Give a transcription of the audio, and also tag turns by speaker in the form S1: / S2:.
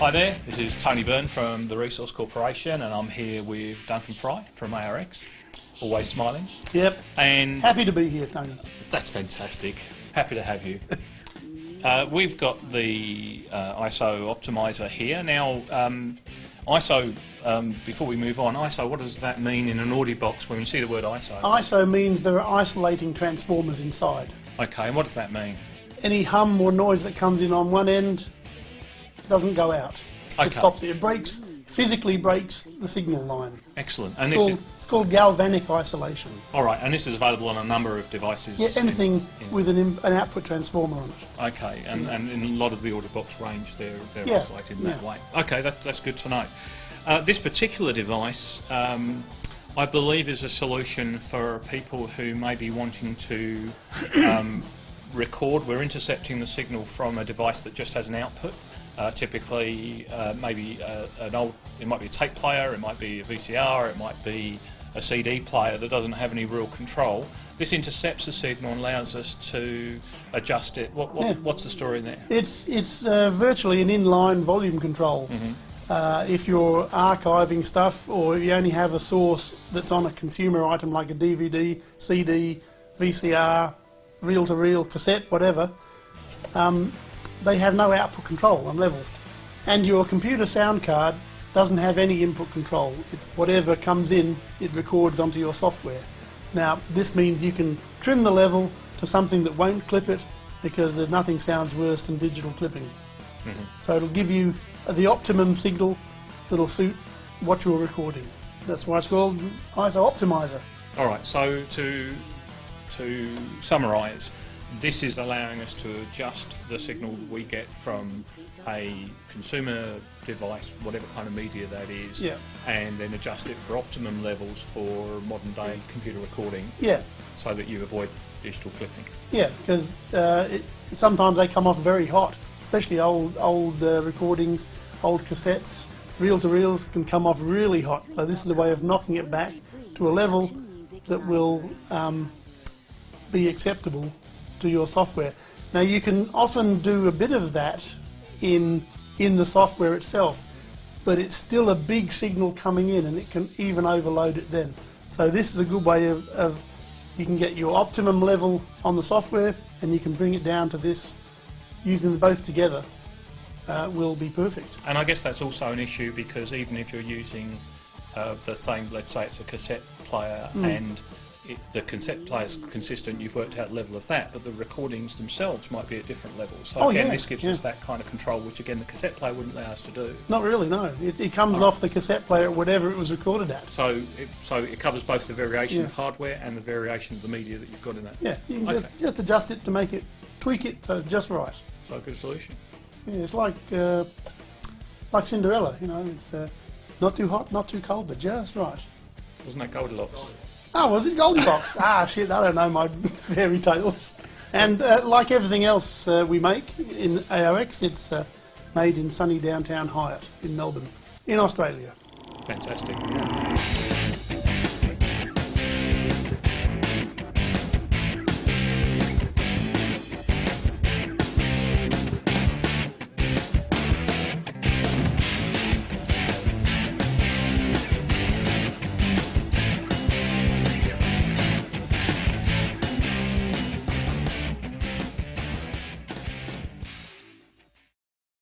S1: Hi there, this is Tony Byrne from the Resource Corporation, and I'm here with Duncan Fry from ARX. Always smiling.
S2: Yep.
S1: And
S2: happy to be here, Tony.
S1: That's fantastic. Happy to have you. We've got the ISO Optimizer here. Now, ISO, before we move on, ISO, what does that mean in an Audi box when you see the word ISO?
S2: ISO means there are isolating transformers inside.
S1: Okay, and what does that mean?
S2: Any hum or noise that comes in on one end doesn't go out.
S1: Okay.
S2: It stops it. It breaks, physically breaks the signal line.
S1: Excellent. And
S2: it's called galvanic isolation.
S1: All right, and this is available on a number of devices?
S2: Yeah, anything with an output transformer on it.
S1: Okay, and in a lot of the Audi box range, they're isolated in that way. Okay, that's good to know. This particular device, I believe, is a solution for people who may be wanting to record. We're intercepting the signal from a device that just has an output. Typically, maybe it might be a tape player, it might be a VCR, it might be a CD player that doesn't have any real control. This intercepts the signal and allows us to adjust it. What's the story there?
S2: It's virtually an inline volume control. Mm-hmm. If you're archiving stuff, or you only have a source that's on a consumer item like a DVD, CD, VCR, reel-to-reel, cassette, whatever, they have no output control on levels. And your computer sound card doesn't have any input control. It's whatever comes in, it records onto your software. Now, this means you can trim the level to something that won't clip it, because nothing sounds worse than digital clipping. Mm-hmm. So it'll give you the optimum signal that'll suit what you're recording. That's why it's called ISO Optimizer.
S1: All right, so to summarise, this is allowing us to adjust the signal we get from a consumer device, whatever kind of media that is, and then adjust it for optimum levels for modern day computer recording, so that you avoid digital clipping. Yeah,
S2: because sometimes they come off very hot, especially old recordings, old cassettes. Reel-to-reels can come off really hot, so this is a way of knocking it back to a level that will be acceptable to your software. Now, you can often do a bit of that in the software itself, but it's still a big signal coming in, and it can even overload it then. So this is a good way of you can get your optimum level on the software, and you can bring it down to this. Using them both together will be perfect.
S1: And I guess that's also an issue, because even if you're using the same, let's say it's a cassette player, and the cassette player is consistent, you've worked out the level of that, but the recordings themselves might be at different levels. So again, this gives us that kind of control, which again the cassette player wouldn't allow us to do.
S2: Not really, no. It comes off the cassette player at whatever it was recorded at.
S1: So it covers both the variation of hardware and the variation of the media that you've got in that.
S2: Yeah, you can just adjust it to make it, tweak it so it's just right.
S1: So a good solution.
S2: Yeah, it's like Cinderella, you know, it's not too hot, not too cold, but just right.
S1: Wasn't that Goldilocks?
S2: Oh, was it Goldilocks? Shit, I don't know my fairy tales. And like everything else we make in ARX, it's made in sunny downtown Hyatt in Melbourne, in Australia.
S1: Fantastic. Yeah.